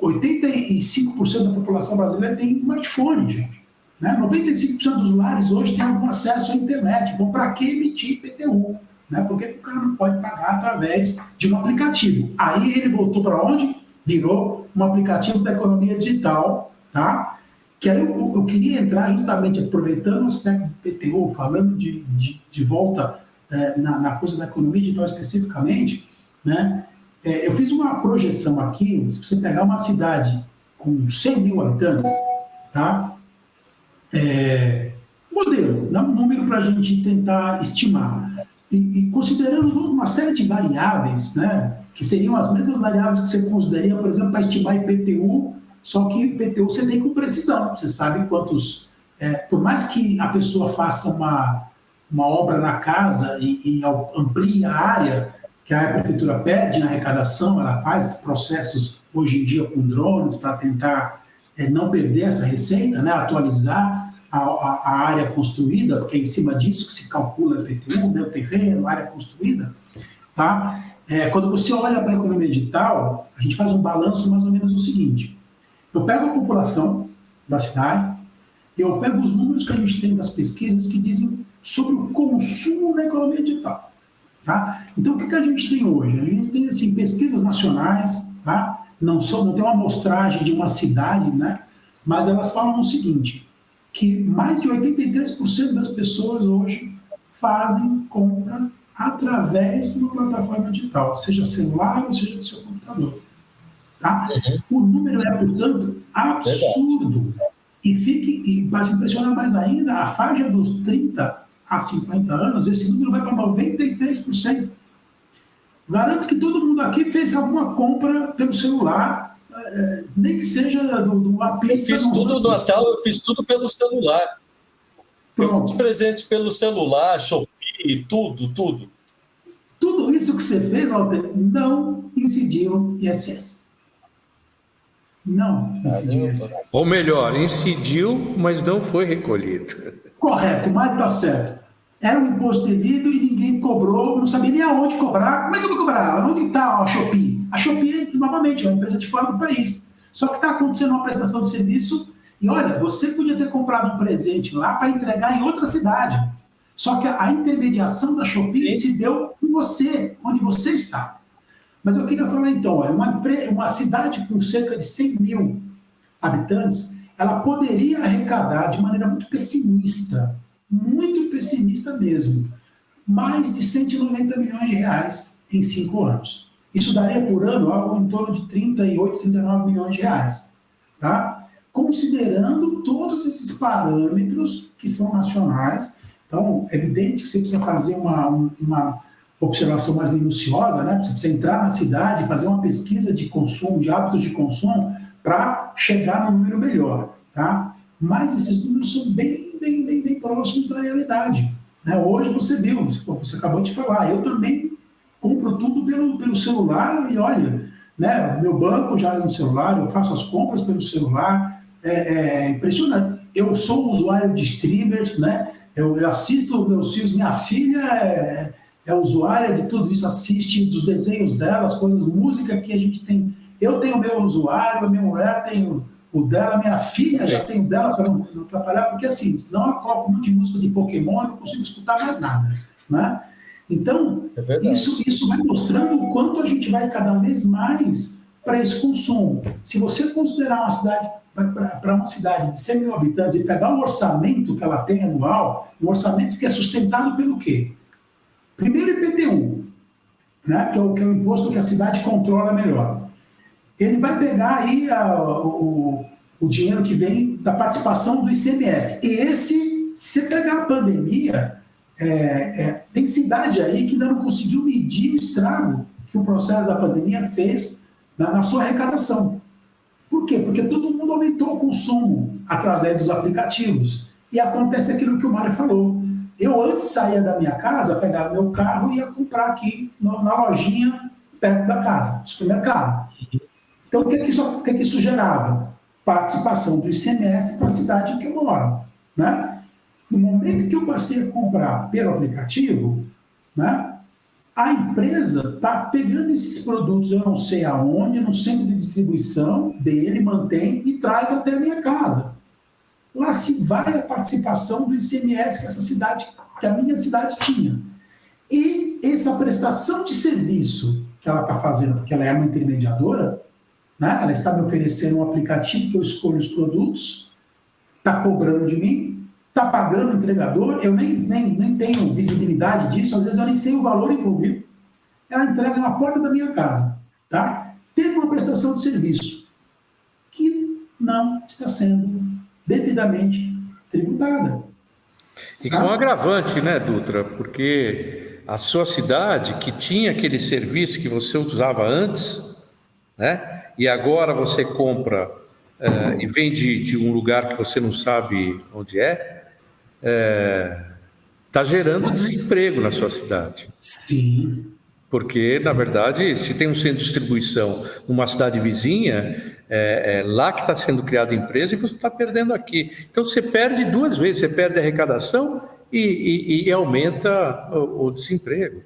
85% da população brasileira tem smartphone, gente. Né? 95% dos lares hoje têm algum acesso à internet. Então, para que emitir IPTU? Né? Por que o cara não pode pagar através de um aplicativo? Aí ele voltou para onde? Virou um aplicativo da economia digital, tá? Que aí eu queria entrar justamente aproveitando o aspecto do IPTU, falando de volta na coisa da economia digital especificamente, né? Eu fiz uma projeção aqui, se você pegar uma cidade com 100 mil habitantes, tá? Modelo, dá um número para a gente tentar estimar. E considerando uma série de variáveis, né, que seriam as mesmas variáveis que você consideraria, por exemplo, para estimar IPTU, só que IPTU você tem com precisão. Você sabe quantos... por mais que a pessoa faça uma obra na casa e amplie a área que a prefeitura pede na arrecadação, ela faz processos hoje em dia com drones para tentar não perder essa receita, né, atualizar a área construída, porque é em cima disso que se calcula a IPTU, né, o terreno, a área construída. Tá? Quando você olha para a economia digital, a gente faz um balanço mais ou menos o seguinte: eu pego a população da cidade, eu pego os números que a gente tem das pesquisas que dizem sobre o consumo na economia digital. Tá? Então, o que a gente tem hoje? A gente tem assim, pesquisas nacionais, tá? Não tem uma amostragem de uma cidade, né? Mas elas falam o seguinte, que mais de 83% das pessoas hoje fazem compras através de uma plataforma digital, seja celular ou seja do seu computador. Tá? O número é, portanto, absurdo. E para se impressionar mais ainda, a faixa dos 30 a 50 anos, esse número vai para 93%. Garanto que todo mundo aqui fez alguma compra pelo celular, nem que seja do app. Eu fiz tudo no Natal, eu fiz tudo pelo celular. Pronto. Eu presentes pelo celular, Shopee, tudo. Tudo isso que você fez, Walter, não incidiu em ISS. Não incidiu em ISS. Ou melhor, incidiu, mas não foi recolhido. Correto, mas está certo. Era um imposto devido e ninguém cobrou, não sabia nem aonde cobrar. Como é que eu vou cobrar? Onde está a Shopee? A Shopee, novamente, é uma empresa de fora do país. Só que está acontecendo uma prestação de serviço e, olha, você podia ter comprado um presente lá para entregar em outra cidade. Só que a intermediação da Shopee se deu em você, onde você está. Mas eu queria falar então, olha, uma cidade com cerca de 100 mil habitantes, ela poderia arrecadar de maneira muito pessimista mesmo, mais de 190 milhões de reais em 5 anos. Isso daria por ano algo em torno de 38, 39 milhões de reais. Tá? considerando todos esses parâmetros que são nacionais. Então, é evidente que você precisa fazer uma observação mais minuciosa, né? Você precisa entrar na cidade, fazer uma pesquisa de consumo, de hábitos de consumo, para chegar no número melhor, tá? Mas esses números são bem próximos da realidade, né? Hoje você viu, você acabou de falar, eu também compro tudo pelo celular e olha, né? Meu banco já é no celular, eu faço as compras pelo celular, é impressionante. Eu sou usuário de streamers, né? Eu assisto meus filhos, minha filha é usuária de tudo isso, assiste dos desenhos dela, as coisas, música que a gente tem. Eu tenho o meu usuário, a minha mulher tem o dela, minha filha já tem o dela para não atrapalhar, porque assim, senão ela coloca um monte de música de Pokémon e não consigo escutar mais nada, né? Então, isso vai mostrando o quanto a gente vai cada vez mais para esse consumo. Se você considerar uma cidade, para uma cidade de 100 mil habitantes e pegar o orçamento que ela tem anual, um orçamento que é sustentado pelo quê? Primeiro IPTU, né, que é o imposto que a cidade controla melhor. Ele vai pegar aí o dinheiro que vem da participação do ICMS. E esse, se você pegar a pandemia, tem cidade aí que ainda não conseguiu medir o estrago que o processo da pandemia fez na sua arrecadação. Por quê? Porque todo mundo aumentou o consumo através dos aplicativos. E acontece aquilo que o Mário falou. Eu antes saía da minha casa, pegava meu carro e ia comprar aqui na lojinha perto da casa, no supermercado. Então, o que isso gerava? Participação do ICMS para a cidade em que eu moro, né? No momento que eu passei a comprar pelo aplicativo, né, a empresa está pegando esses produtos, eu não sei aonde, no centro de distribuição dele, mantém e traz até a minha casa. Lá se vai a participação do ICMS que a minha cidade tinha. E essa prestação de serviço que ela está fazendo, porque ela é uma intermediadora, né? Ela está me oferecendo um aplicativo que eu escolho os produtos, está cobrando de mim, está pagando o entregador, eu nem tenho visibilidade disso, às vezes eu nem sei o valor envolvido. Ela entrega na porta da minha casa, tá? Teve uma prestação de serviço que não está sendo devidamente tributada. E com agravante, né, Dutra? Porque a sua cidade, que tinha aquele serviço que você usava antes, né? E agora você compra e vem de um lugar que você não sabe onde está gerando desemprego na sua cidade. Sim. Porque, na verdade, se tem um centro de distribuição numa cidade vizinha, é lá que está sendo criada a empresa e você está perdendo aqui. Então, você perde duas vezes, você perde a arrecadação e aumenta o desemprego.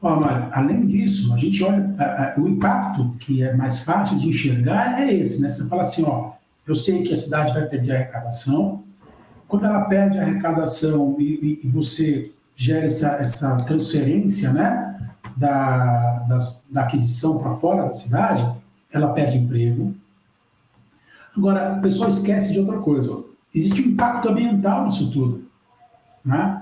Ó, Mário, além disso, a gente olha, o impacto que é mais fácil de enxergar é esse, né? Você fala assim, ó, eu sei que a cidade vai perder a arrecadação, quando ela perde a arrecadação e você gera essa transferência, né, da aquisição para fora da cidade, ela perde emprego. Agora, o pessoal esquece de outra coisa, ó. Existe um impacto ambiental nisso tudo, né?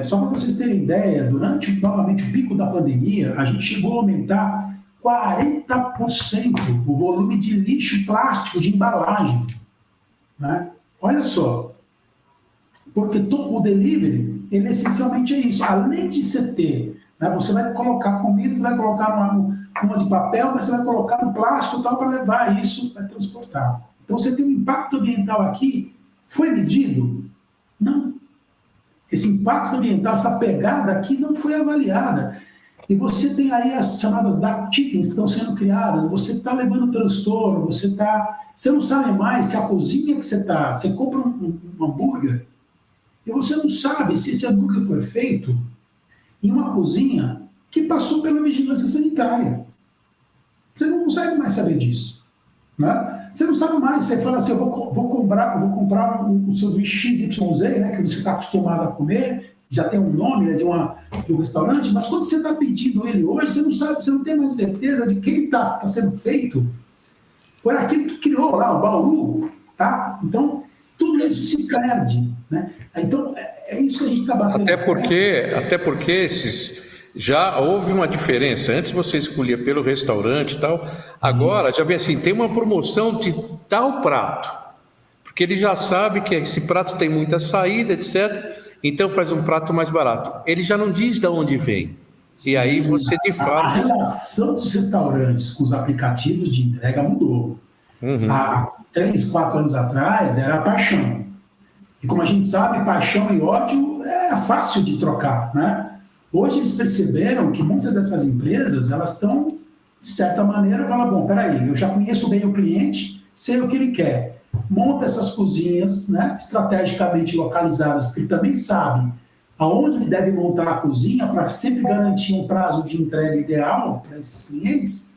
Só para vocês terem ideia, durante novamente o pico da pandemia, a gente chegou a aumentar 40% o volume de lixo plástico de embalagem, né? Olha só, porque o delivery, ele essencialmente é isso. Além de você ter, né, você vai colocar comida, você vai colocar uma de papel, mas você vai colocar no plástico e tal para levar isso, para transportar. Então você tem um impacto ambiental aqui. Foi medido? Não. Esse impacto ambiental, essa pegada aqui não foi avaliada. E você tem aí as chamadas dark chickens que estão sendo criadas, você está levando transtorno, você não sabe mais se a cozinha que você compra um hambúrguer, e você não sabe se esse hambúrguer foi feito em uma cozinha que passou pela vigilância sanitária. Você não consegue mais saber disso, né? Você não sabe mais, você fala assim, eu vou comprar um sanduíche XYZ, né, que você está acostumado a comer, já tem um nome, né, de um restaurante, mas quando você está pedindo ele hoje, você não sabe, você não tem mais certeza de quem está sendo feito por aquele que criou lá o bauru, tá? Então, tudo isso se perde, né? Então, é isso que a gente está batendo. Até porque já houve uma diferença. Antes você escolhia pelo restaurante e tal. Agora, já vem assim, tem uma promoção de tal prato. Porque ele já sabe que esse prato tem muita saída, etc. Então faz um prato mais barato. Ele já não diz de onde vem. Sim, e aí você, de a fato... relação dos restaurantes com os aplicativos de entrega mudou. Há 3, 4 anos atrás era paixão. E como a gente sabe, paixão e ódio é fácil de trocar, né? Hoje eles perceberam que muitas dessas empresas, elas estão, de certa maneira, falam, bom, peraí, eu já conheço bem o cliente, sei o que ele quer. Monta essas cozinhas, né, estrategicamente localizadas, porque ele também sabe aonde ele deve montar a cozinha para sempre garantir um prazo de entrega ideal para esses clientes,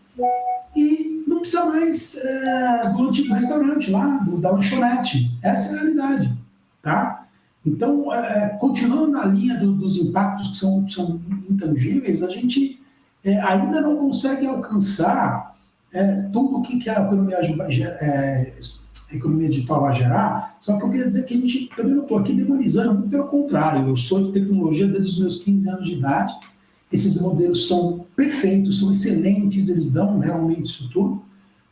e não precisa mais do antigo restaurante lá, da lanchonete. Essa é a realidade, tá? Então, continuando na linha dos impactos que são intangíveis, a gente ainda não consegue alcançar tudo o que a economia digital vai gerar, só que eu queria dizer que a gente também não estou aqui demonizando, muito pelo contrário, eu sou de tecnologia desde os meus 15 anos de idade, esses modelos são perfeitos, são excelentes, eles dão realmente isso tudo,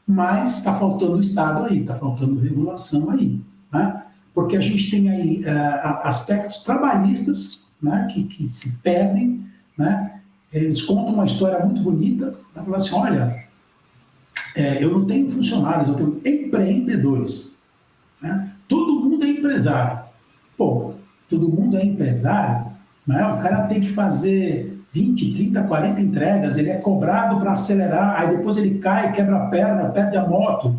mas está faltando o Estado aí, está faltando regulação aí, né? Porque a gente tem aí aspectos trabalhistas, né, que se perdem, né? Eles contam uma história muito bonita, né? Falam assim, olha, eu não tenho funcionários, eu tenho empreendedores, né? Todo mundo é empresário. Pô, todo mundo é empresário, né? O cara tem que fazer 20, 30, 40 entregas, ele é cobrado para acelerar, aí depois ele cai, quebra a perna, perde a moto.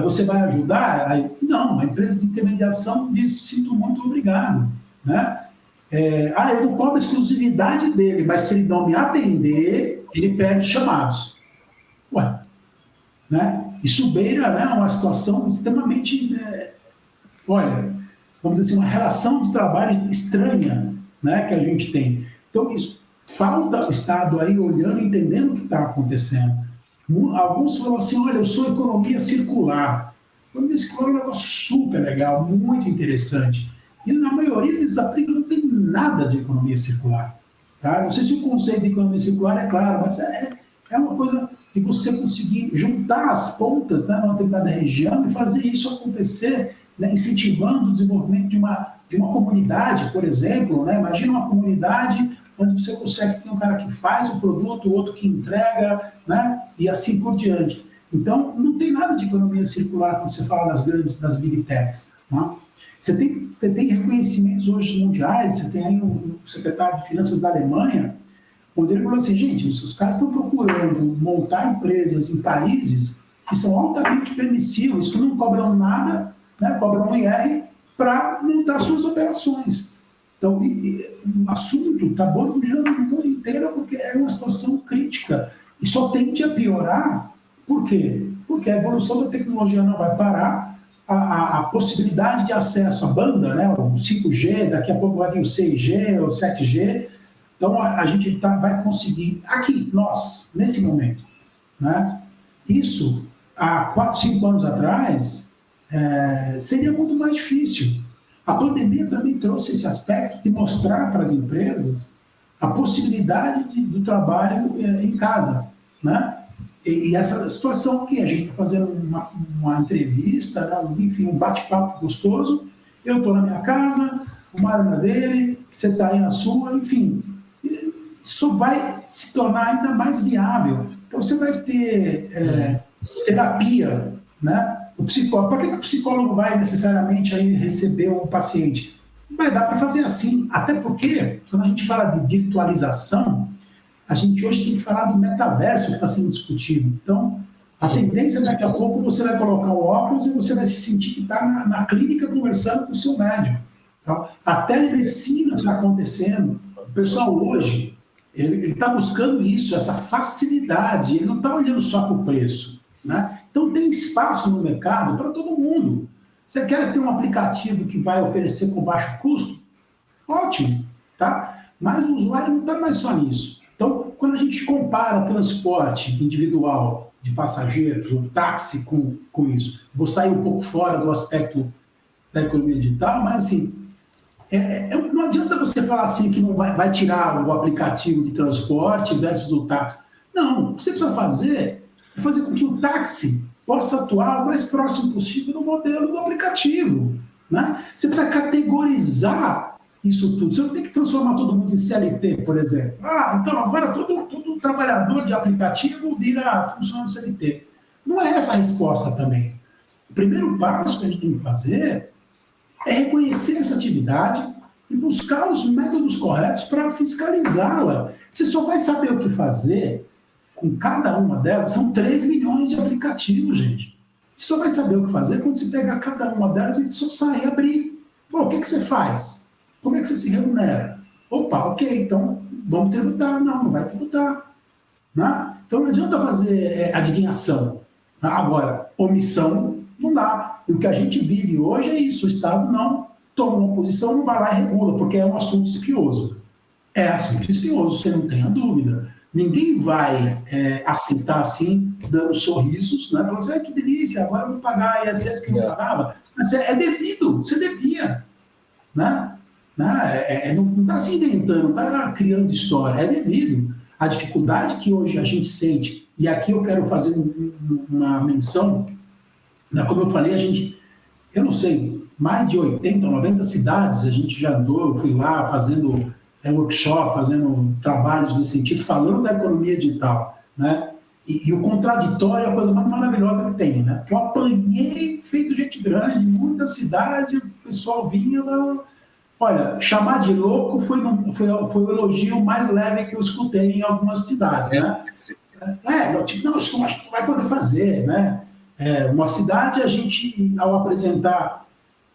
Você vai ajudar? Aí, não, a empresa de intermediação diz, sinto muito, obrigado, né? Eu não cobro a exclusividade dele, mas se ele não me atender, ele perde chamados. Ué, né? Isso beira, né, uma situação extremamente, olha, vamos dizer assim, uma relação de trabalho estranha, né, que a gente tem. Então, isso, falta o Estado aí olhando e entendendo o que está acontecendo. Alguns falam assim, olha, eu sou economia circular. Economia circular é um negócio super legal, muito interessante. E na maioria desses aplicativos não tem nada de economia circular. Tá? Não sei se o conceito de economia circular é claro, mas é uma coisa de você conseguir juntar as pontas, né, numa determinada região e fazer isso acontecer, né, incentivando o desenvolvimento de uma comunidade, por exemplo. Né? Imagina uma comunidade onde você consegue, tem um cara que faz o produto, o outro que entrega, né? E assim por diante. Então, não tem nada de economia circular quando você fala das big techs. Né? Você tem reconhecimentos hoje mundiais, você tem aí o secretário de Finanças da Alemanha, onde ele falou assim, gente, os caras estão procurando montar empresas em países que são altamente permissivos, que não cobram nada, né? Cobram um IR para montar suas operações. Então, o assunto está borbulhando no mundo inteiro porque é uma situação crítica e só tende a piorar. Por quê? Porque a evolução da tecnologia não vai parar, a possibilidade de acesso à banda, né, o 5G, daqui a pouco vai vir o 6G ou 7G, então a gente vai conseguir, aqui, nós, nesse momento, né, isso há 4, 5 anos atrás seria muito mais difícil. A pandemia também trouxe esse aspecto de mostrar para as empresas a possibilidade do trabalho em casa, né? E essa situação que a gente está fazendo uma entrevista, né? Enfim, um bate-papo gostoso, eu estou na minha casa, o Mário na dele, você está aí na sua, enfim, isso vai se tornar ainda mais viável. Então você vai ter terapia, né? O psicólogo, para que o psicólogo vai necessariamente aí receber um paciente? Vai dar para fazer assim, até porque, quando a gente fala de virtualização, a gente hoje tem que falar do metaverso que está sendo discutido. Então, a tendência daqui a pouco você vai colocar o óculos e você vai se sentir que está na clínica conversando com o seu médico. Então, a telemedicina está acontecendo. O pessoal hoje, ele está buscando isso, essa facilidade, ele não está olhando só para o preço, né? Então, tem espaço no mercado para todo mundo. Você quer ter um aplicativo que vai oferecer com baixo custo? Ótimo, tá? Mas o usuário não está mais só nisso. Então, quando a gente compara transporte individual de passageiros, ou táxi com isso, vou sair um pouco fora do aspecto da economia digital, mas assim, não adianta você falar assim que não vai tirar o aplicativo de transporte versus o táxi. Não, o que você precisa fazer é fazer com que o táxi possa atuar o mais próximo possível do modelo do aplicativo, né? Você precisa categorizar isso tudo. Você não tem que transformar todo mundo em CLT, por exemplo. Então agora todo trabalhador de aplicativo vira funcionário CLT. Não é essa a resposta também. O primeiro passo que a gente tem que fazer é reconhecer essa atividade e buscar os métodos corretos para fiscalizá-la. Você só vai saber o que fazer com cada uma delas. São 3 milhões de aplicativos, gente. Você só vai saber o que fazer quando você pegar cada uma delas e só sair e abrir. O que você faz? Como é que você se remunera? Opa, ok, então vamos tributar. Não vai tributar. Né? Então não adianta fazer adivinhação. Agora, omissão não dá. E o que a gente vive hoje é isso. O Estado não toma uma posição, não vai lá e regula, porque é um assunto espinhoso. É assunto espinhoso, você não tenha dúvida. Ninguém vai aceitar assim, dando sorrisos, né? Falando assim, que delícia, agora eu vou pagar a ISS que não pagava. Mas é devido, você devia. Né? Não está se inventando, não está criando história, é devido. A dificuldade que hoje a gente sente, e aqui eu quero fazer uma menção, né? Como eu falei, eu não sei, mais de 80, 90 cidades a gente já andou, eu fui lá fazendo workshop, fazendo trabalhos nesse sentido, falando da economia digital, né? E o contraditório é a coisa mais maravilhosa que tem, né? Porque eu apanhei feito gente grande, muita cidade, o pessoal vinha lá. Olha, chamar de louco foi o elogio mais leve que eu escutei em algumas cidades, né? Não, isso não, acho que não vai poder fazer, né? Uma cidade, a gente, ao apresentar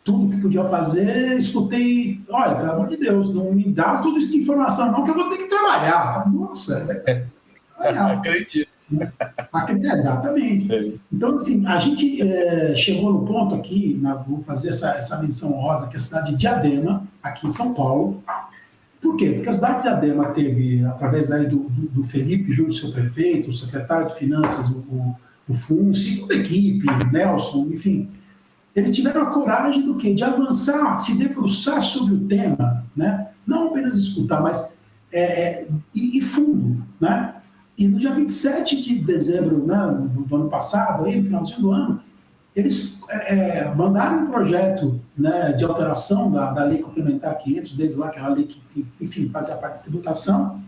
tudo que podia fazer, escutei, olha, pelo amor de Deus, não me dá tudo isso de informação não, que eu vou ter que trabalhar. Nossa, acredito. Exatamente. Então, assim, a gente chegou no ponto aqui, vou fazer essa menção honrosa, que é a cidade de Diadema, aqui em São Paulo. Por quê? Porque a cidade de Diadema teve, através aí do Felipe, junto do seu prefeito, o secretário de Finanças, o FUNCE, toda a equipe, Nelson, enfim, eles tiveram a coragem do quê? De avançar, se debruçar sobre o tema, né? Não apenas escutar, mas ir fundo, né? E no dia 27 de dezembro, né, do ano passado, aí, no finalzinho do ano, eles mandaram um projeto, né, de alteração da Lei Complementar 500, desde lá, que é a lei que, enfim, fazia parte da tributação,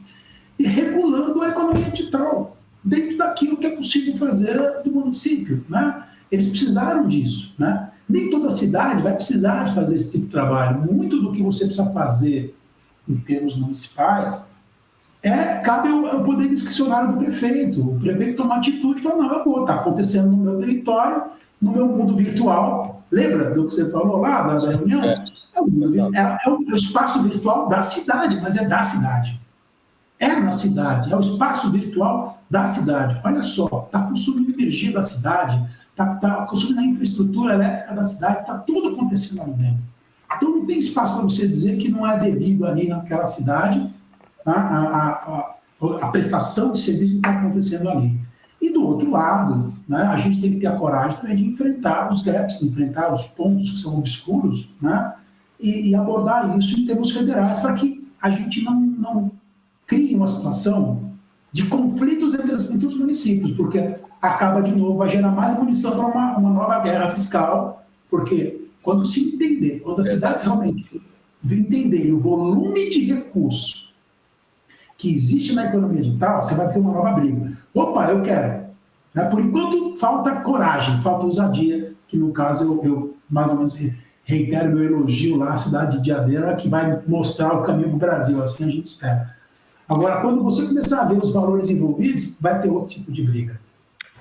e regulando a economia digital, dentro daquilo que é possível fazer do município, né? Eles precisaram disso, né? Nem toda cidade vai precisar de fazer esse tipo de trabalho. Muito do que você precisa fazer em termos municipais cabe ao poder discricionário do prefeito. O prefeito toma atitude e fala, não, eu vou, está acontecendo no meu território, no meu mundo virtual. Lembra do que você falou lá, da reunião? É o espaço virtual da cidade, mas é da cidade. É na cidade, é o espaço virtual da cidade. Olha só, está consumindo energia da cidade, está consumindo a infraestrutura elétrica da cidade, está tudo acontecendo ali dentro. Então não tem espaço para você dizer que não é devido ali naquela cidade, a prestação de serviço que está acontecendo ali. E do outro lado, né, a gente tem que ter a coragem também de enfrentar os gaps, enfrentar os pontos que são obscuros, né, e abordar isso em termos federais para que a gente não crie uma situação de conflitos entre os municípios, porque acaba de novo a gerar mais munição para uma nova guerra fiscal, porque quando se entender, quando as cidades realmente entenderem o volume de recursos que existe na economia digital, você vai ter uma nova briga. Opa, eu quero. Por enquanto, falta coragem, falta ousadia, que no caso eu mais ou menos reitero meu elogio lá à cidade de Diadema, que vai mostrar o caminho do Brasil, assim a gente espera. Agora, quando você começar a ver os valores envolvidos, vai ter outro tipo de briga.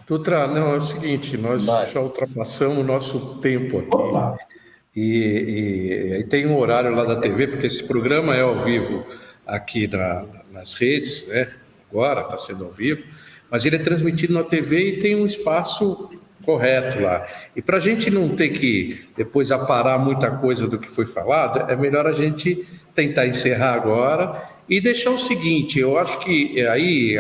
Dutra, não, é o seguinte, nós já ultrapassamos o nosso tempo aqui. Opa! E tem um horário lá da TV, porque esse programa é ao vivo aqui nas redes, né? Agora está sendo ao vivo, mas ele é transmitido na TV e tem um espaço correto lá. E para a gente não ter que depois aparar muita coisa do que foi falado, é melhor a gente tentar encerrar agora e deixar o seguinte, eu acho que aí,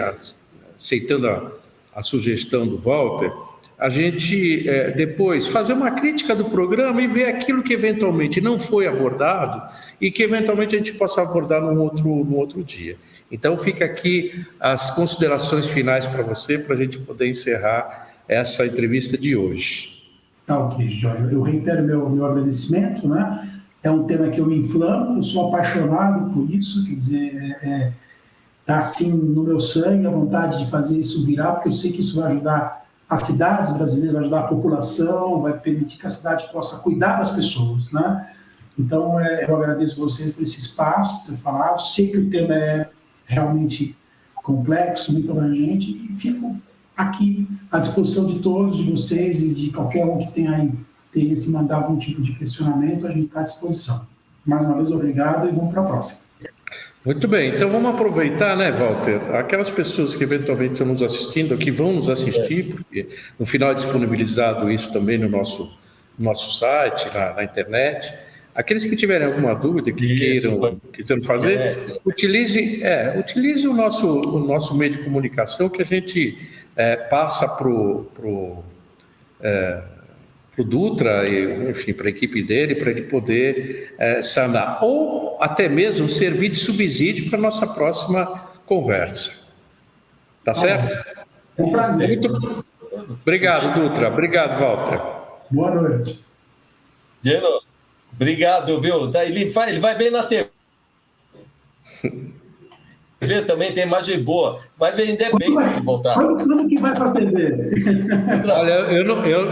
aceitando a sugestão do Walter, a gente depois fazer uma crítica do programa e ver aquilo que eventualmente não foi abordado e que eventualmente a gente possa abordar num outro dia. Então fica aqui as considerações finais para você, para a gente poder encerrar essa entrevista de hoje. Tá ok, Jorge. Eu reitero meu agradecimento, né? É um tema que eu me inflamo, eu sou apaixonado por isso, quer dizer, tá assim no meu sangue a vontade de fazer isso virar, porque eu sei que isso vai ajudar as cidades brasileiras, vai ajudar a população, vai permitir que a cidade possa cuidar das pessoas, né? Então, eu agradeço vocês por esse espaço, por ter falado. Sei que o tema é realmente complexo, muito abrangente, e fico aqui à disposição de todos, de vocês e de qualquer um que tenha interesse em mandar algum tipo de questionamento, a gente está à disposição. Mais uma vez, obrigado e vamos para a próxima. Muito bem, então vamos aproveitar, né, Walter? Aquelas pessoas que eventualmente estão nos assistindo, que vão nos assistir, porque no final é disponibilizado isso também no nosso site, na internet. Aqueles que tiverem alguma dúvida, que queiram fazer, utilize o nosso meio de comunicação que a gente passa para o Dutra, e, enfim, para a equipe dele, para ele poder sanar. Ou até mesmo servir de subsídio para a nossa próxima conversa. Tá certo? É um prazer. Obrigado, Dutra. Obrigado, Walter. Boa noite. Geno, obrigado, viu? Ele vai bem na TV. Também tem imagem boa. Vai vender bem se voltar. Quando que vai para a TV? Olha,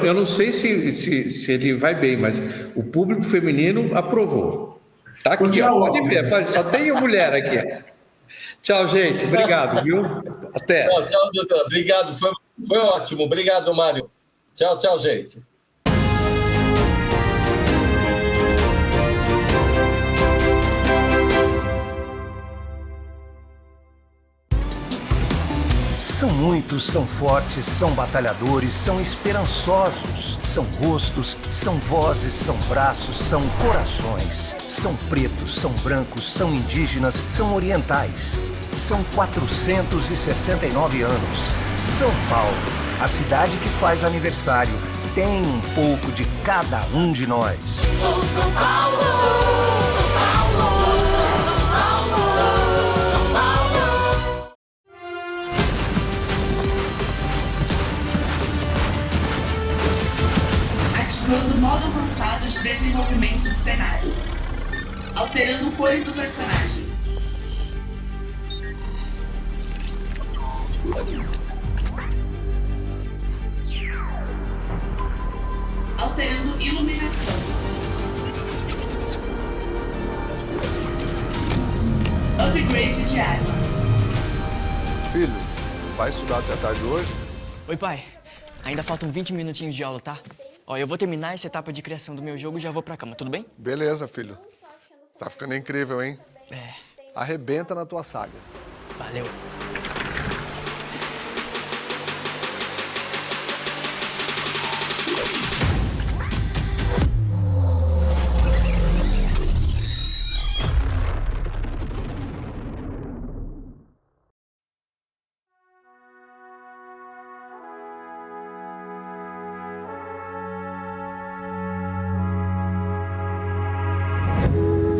eu não sei se ele vai bem, mas o público feminino aprovou. Tá aqui, ó, pode ver. Só tem mulher aqui. Tchau, gente. Obrigado, viu? Até. Tchau, doutor. Obrigado. Foi ótimo. Obrigado, Mário. Tchau, gente. São muitos, são fortes, são batalhadores, são esperançosos, são rostos, são vozes, são braços, são corações. São pretos, são brancos, são indígenas, são orientais. São 469 anos. São Paulo, a cidade que faz aniversário, tem um pouco de cada um de nós. Sou São Paulo, sou São Paulo, sou São Paulo, sou São Paulo. Ativando o modo avançado de desenvolvimento do cenário. Alterando cores do personagem. Alterando iluminação. Upgrade de arma. Filho, vai estudar até a tarde hoje? Oi, pai. Ainda faltam 20 minutinhos de aula, tá? Ó, eu vou terminar essa etapa de criação do meu jogo e já vou pra cama, tudo bem? Beleza, filho. Tá ficando incrível, hein? É. Arrebenta na tua saga. Valeu.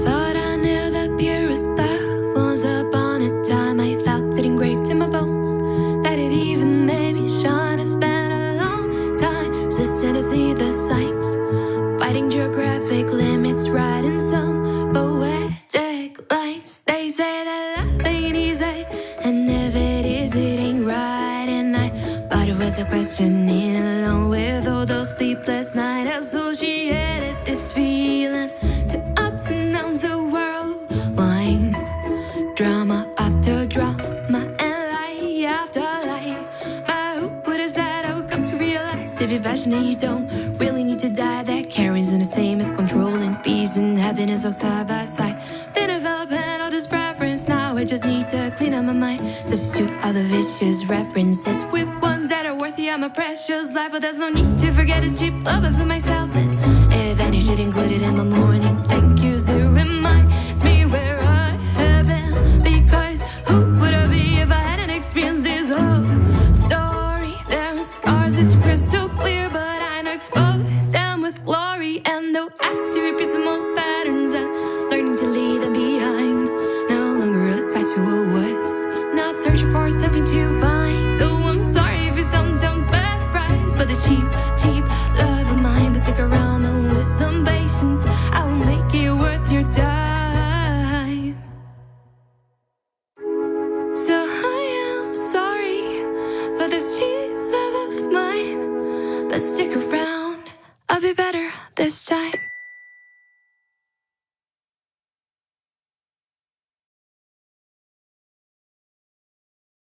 Thought I knew the purest love. Once upon a time I felt it engraved in my bones, that it even made me shine. I spent a long time resisting to see the signs, fighting geographic limits, writing some poetic lines. They say that love ain't easy, and if it is, it ain't right. And I bought it with a questioning, along with all those sleepless nights associated this feeling to ups and downs, the world wine, drama after drama, and lie after lie. But who would have said I would come to realize, if you're passionate, you don't really need to die. That carries in the same as controlling peace and happiness walk side by side. Been developing all this preference, now I just need to clean up my mind, substitute all the vicious references with ones that are worthy of my precious life. But there's no need to forget it's cheap love I put myself in. If any should include it in my morning thank yous, it reminds me where I have been. Because who would I be if I hadn't experienced this whole story? There are scars, it's crystal clear, but I know expose them with glory. And though I still repeat some old patterns, I'm learning to leave them behind. No longer attached to what was, not searching for something to find. So I'm sorry if you sometimes bad price, this cheap love of mine. But stick around, I'll be better this time.